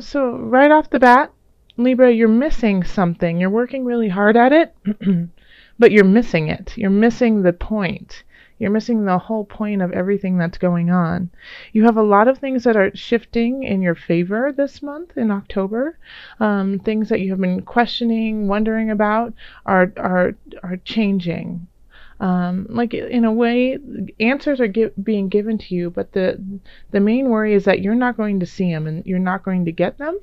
So right off the bat, Libra, you're missing something. You're working really hard at it, but you're missing it. You're missing the point. You're missing the whole point of everything that's going on. You have a lot of things that are shifting in your favor this month in October. Things that you have been questioning, wondering about, are changing. Like in a way, answers are being given to you, but the main worry is that you're not going to see them and you're not going to get them.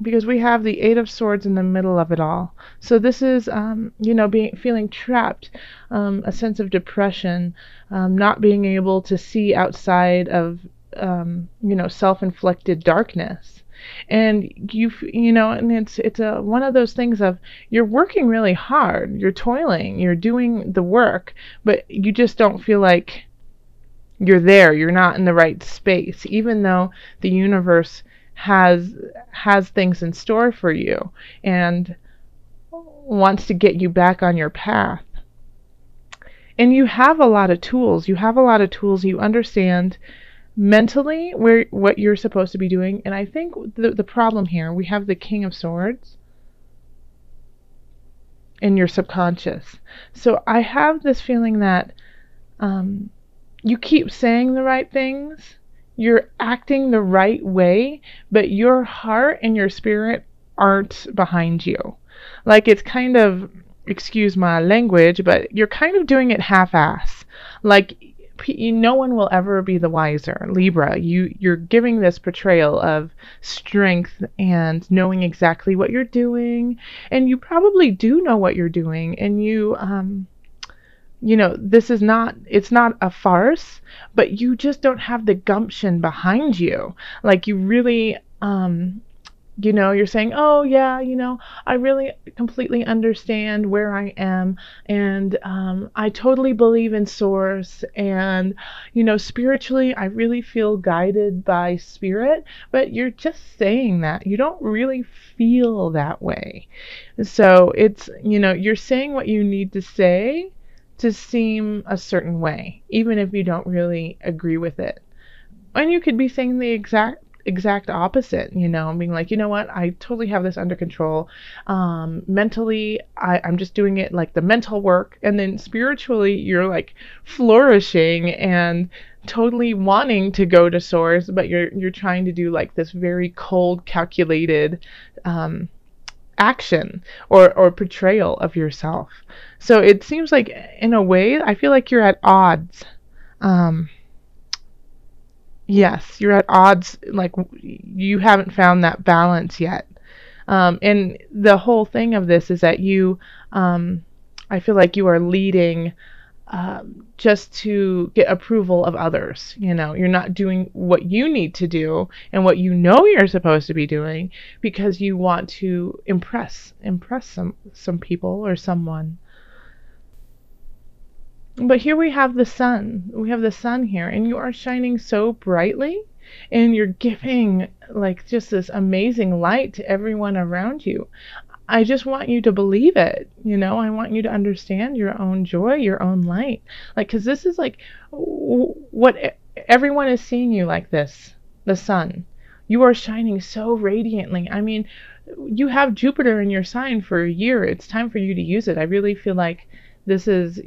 Because we have the Eight of Swords in the middle of it all. So this is, feeling trapped, a sense of depression, not being able to see outside of, self-inflicted darkness. And and it's one of those things of you're working really hard, you're toiling, you're doing the work, but you just don't feel like you're there. You're not in the right space, even though the universe has things in store for you and wants to get you back on your path. And you have a lot of tools. You understand mentally what you're supposed to be doing. And I think the problem here, we have the King of Swords in your subconscious. So I have this feeling that you keep saying the right things, you're acting the right way, but your heart and your spirit aren't behind you. Like it's kind of, excuse my language, but you're kind of doing it half-ass. Like no one will ever be the wiser. Libra, you're giving this portrayal of strength and knowing exactly what you're doing, and you probably do know what you're doing, and it's not a farce, but you just don't have the gumption behind you. Like you really, you're saying, oh yeah, I really completely understand where I am, and I totally believe in source, and spiritually I really feel guided by spirit, but you're just saying that. You don't really feel that way. So it's, you're saying what you need to say to seem a certain way, even if you don't really agree with it. And you could be saying the exact opposite, being like, you know what, I totally have this under control. Mentally, I'm just doing it like the mental work, and then spiritually, you're like flourishing and totally wanting to go to source, but you're trying to do like this very cold, calculated action or portrayal of yourself. So it seems like, in a way, I feel like you're at odds. Yes, you're at odds, like you haven't found that balance yet. And the whole thing of this is that I feel like you are leading just to get approval of others. You're not doing what you need to do and what you're supposed to be doing because you want to impress some people or someone. But here we have the sun. We have the sun here, and you are shining so brightly, and you're giving like just this amazing light to everyone around you. I just want you to believe it. I want you to understand your own joy, your own light. Like, because this is like what everyone is seeing you like this, the sun. You are shining so radiantly. I mean, you have Jupiter in your sign for a year. It's time for you to use it. I really feel like this is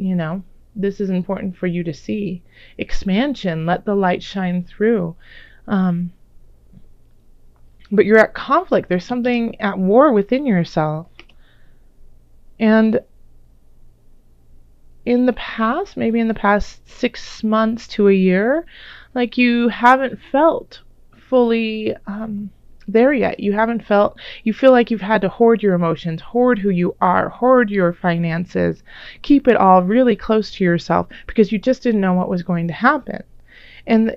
important for you to see. Expansion, let the light shine through. But you're at conflict. There's something at war within yourself. And maybe in the past 6 months to a year, like you haven't felt fully there yet. You feel like you've had to hoard your emotions, hoard who you are, hoard your finances, keep it all really close to yourself because you just didn't know what was going to happen. And,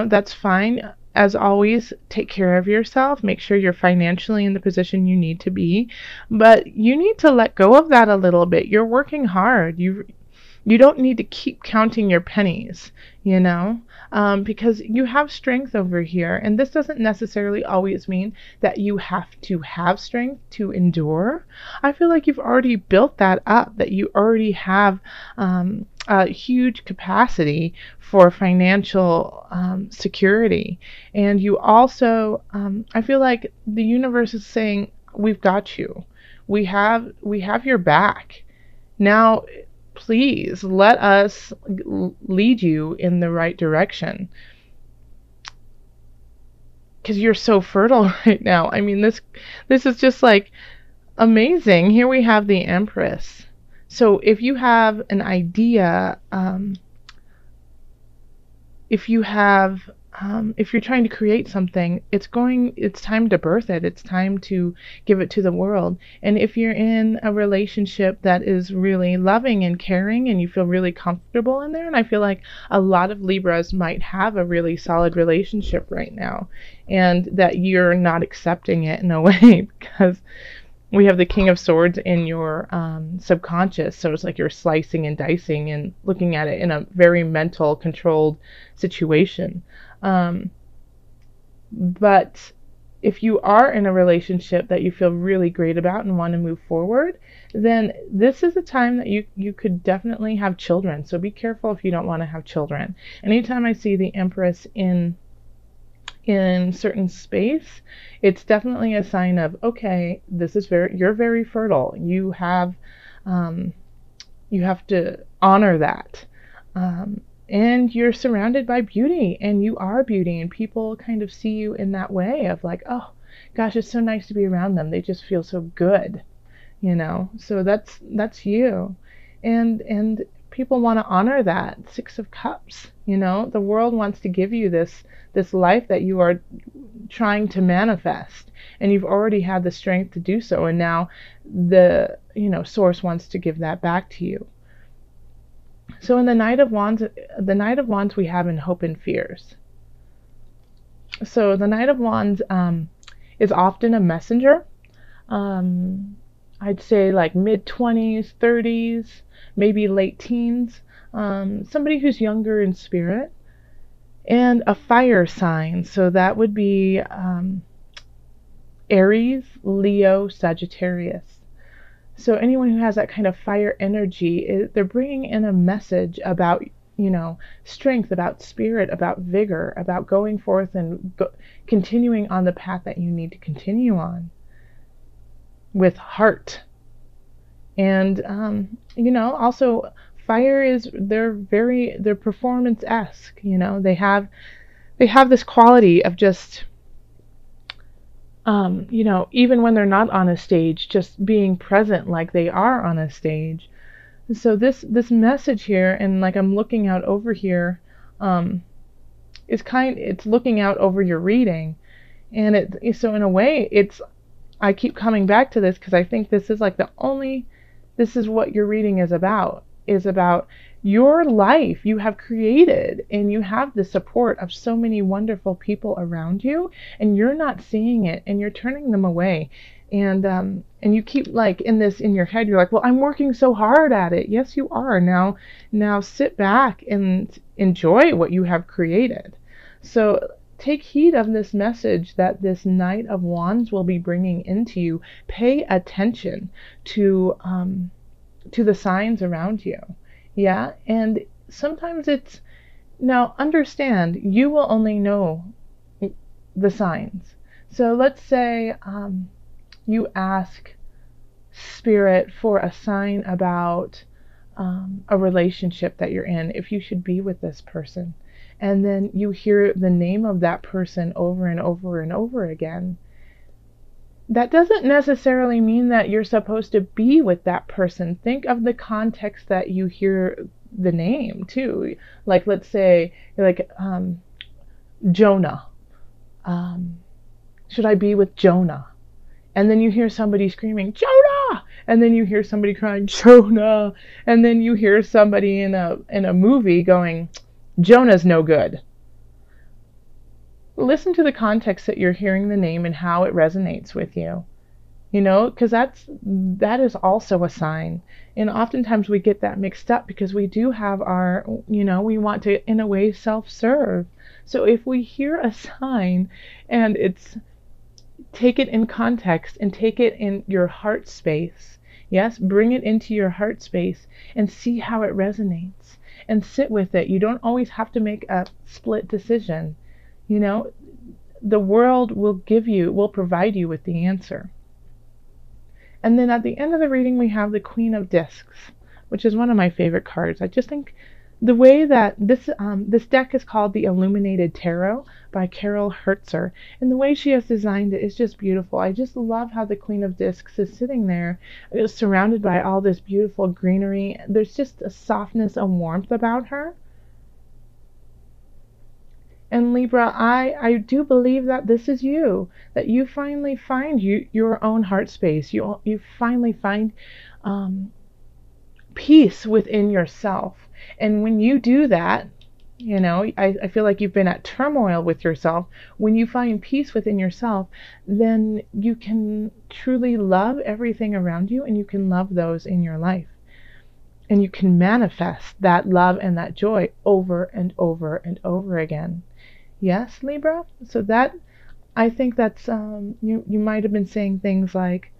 that's fine. As always, take care of yourself. Make sure you're financially in the position you need to be. But you need to let go of that a little bit. You're working hard. You don't need to keep counting your pennies, you know, because you have strength over here. And this doesn't necessarily always mean that you have to have strength to endure. I feel like you've already built that up, that you already have a huge capacity for financial security. And you also, I feel like the universe is saying, we've got you. We have your back. Now, please let us lead you in the right direction, because you're so fertile right now. I mean, this is just like amazing. Here we have the Empress. So if you have an idea, if you're trying to create something, it's time to birth it. It's time to give it to the world. And if you're in a relationship that is really loving and caring and you feel really comfortable in there, and I feel like a lot of Libras might have a really solid relationship right now, and that you're not accepting it in a way because we have the King of Swords in your subconscious. So it's like you're slicing and dicing and looking at it in a very mental, controlled situation. But if you are in a relationship that you feel really great about and want to move forward, then this is a time that you could definitely have children. So be careful if you don't want to have children. Anytime I see the Empress in certain space, it's definitely a sign of, okay, you're very fertile. You have to honor that. And you're surrounded by beauty, and you are beauty, and people kind of see you in that way of like, oh gosh, it's so nice to be around them. They just feel so good, you know. So that's you. And people want to honor that. Six of Cups, you know. The world wants to give you this life that you are trying to manifest, and you've already had the strength to do so, and now the source wants to give that back to you. So in the Knight of Wands we have in Hope and Fears. So the Knight of Wands is often a messenger. I'd say like mid-20s, 30s, maybe late teens. Somebody who's younger in spirit. And a fire sign. So that would be Aries, Leo, Sagittarius. So anyone who has that kind of fire energy, they're bringing in a message about, strength, about spirit, about vigor, about going forth and continuing on the path that you need to continue on with heart. And, also fire they're performance-esque, they have this quality of just, even when they're not on a stage, just being present like they are on a stage. So this message here, and like I'm looking out over here, it's looking out over your reading, and so in a way I keep coming back to this because I think this is like this is what your reading is about your life you have created, and you have the support of so many wonderful people around you, and you're not seeing it, and you're turning them away, and you keep like in your head, you're like, well, I'm working so hard at it. Yes, you are. Now sit back and enjoy what you have created. So take heed of this message that this Knight of Wands will be bringing into you. Pay attention to the signs around you. Yeah, and sometimes now understand, you will only know the signs. So let's say you ask Spirit for a sign about a relationship that you're in, if you should be with this person, and then you hear the name of that person over and over and over again. That doesn't necessarily mean that you're supposed to be with that person. Think of the context that you hear the name too. Like, let's say you're like, Jonah. Should I be with Jonah? And then you hear somebody screaming, Jonah! And then you hear somebody crying, Jonah! And then you hear somebody in a movie going, Jonah's no good. Listen to the context that you're hearing the name and how it resonates with you. because that is also a sign. And oftentimes we get that mixed up because we do have our, we want to, in a way, self-serve. So if we hear a sign and take it in context and take it in your heart space. Yes, bring it into your heart space and see how it resonates and sit with it. You don't always have to make a split decision. You know, the world will provide you with the answer. And then at the end of the reading, we have the Queen of Discs, which is one of my favorite cards. I just think the way that this deck is called the Illuminated Tarot by Carol Hertzer, and the way she has designed it is just beautiful. I just love how the Queen of Discs is sitting there, surrounded by all this beautiful greenery. There's just a softness, a warmth about her. And Libra, I do believe that this is you, that you finally find your own heart space. You finally find peace within yourself. And when you do that, I feel like you've been at turmoil with yourself. When you find peace within yourself, then you can truly love everything around you, and you can love those in your life. And you can manifest that love and that joy over and over and over again. Yes, Libra? So I think that's, you might have been saying things like,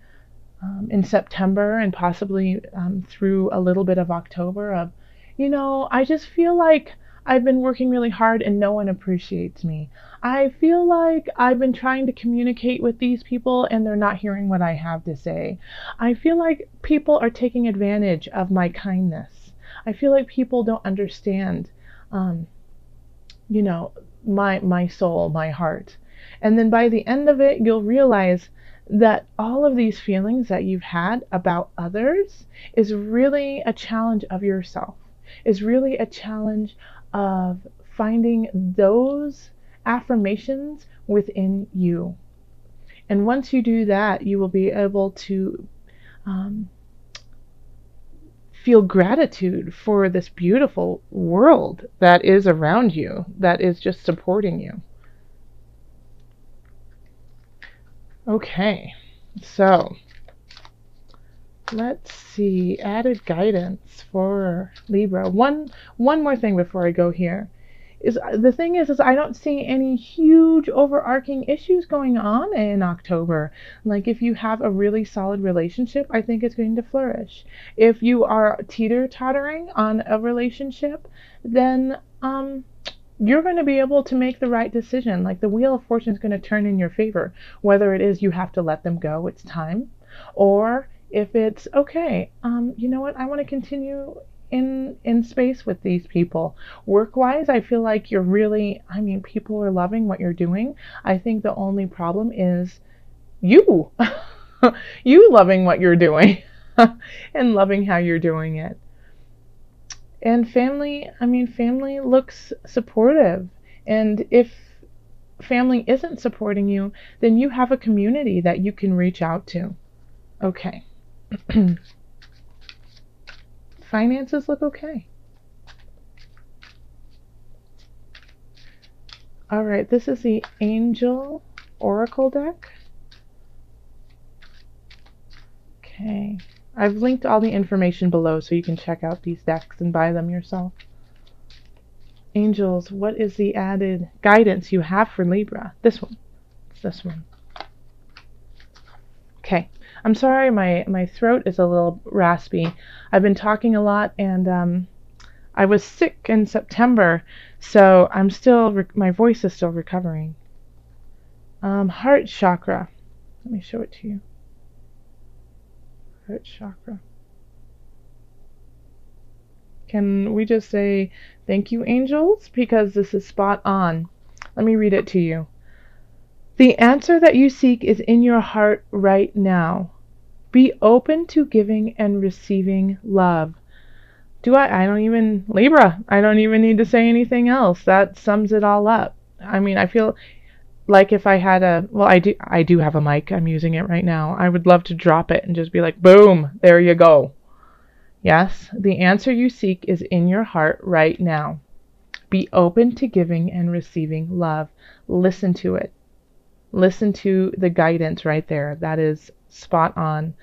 in September and possibly through a little bit of October of, I just feel like I've been working really hard and no one appreciates me. I feel like I've been trying to communicate with these people and they're not hearing what I have to say. I feel like people are taking advantage of my kindness. I feel like people don't understand, my soul, my heart. And then by the end of it, you'll realize that all of these feelings that you've had about others is really a challenge of yourself, is really a challenge of finding those affirmations within you. And once you do that, you will be able to feel gratitude for this beautiful world that is around you, that is just supporting you. Okay, so let's see, added guidance for Libra. One more thing before I go here is the thing is I don't see any huge overarching issues going on in October. Like if you have a really solid relationship, I think it's going to flourish. If you are teeter-tottering on a relationship, then you're going to be able to make the right decision. Like the wheel of fortune is going to turn in your favor, whether it is you have to let them go, it's time, or if it's okay, you know what, I want to continue in space with these people. Work-wise, I feel like people are loving what you're doing. I think the only problem is you, you loving what you're doing and loving how you're doing it. And family looks supportive. And if family isn't supporting you, then you have a community that you can reach out to. Okay. Finances look okay. All right, this is the Angel Oracle deck. Okay. I've linked all the information below so you can check out these decks and buy them yourself. Angels, what is the added guidance you have for Libra? This one. It's this one. Okay. I'm sorry, my throat is a little raspy. I've been talking a lot, and I was sick in September, so my voice is still recovering. Heart chakra. Let me show it to you. Heart chakra. Can we just say thank you, angels? Because this is spot on. Let me read it to you. The answer that you seek is in your heart right now. Be open to giving and receiving love. Libra, I don't even need to say anything else. That sums it all up. I feel like if I had I do have a mic. I'm using it right now. I would love to drop it and just be like, boom, there you go. Yes, the answer you seek is in your heart right now. Be open to giving and receiving love. Listen to it. Listen to the guidance right there. That is Spot on.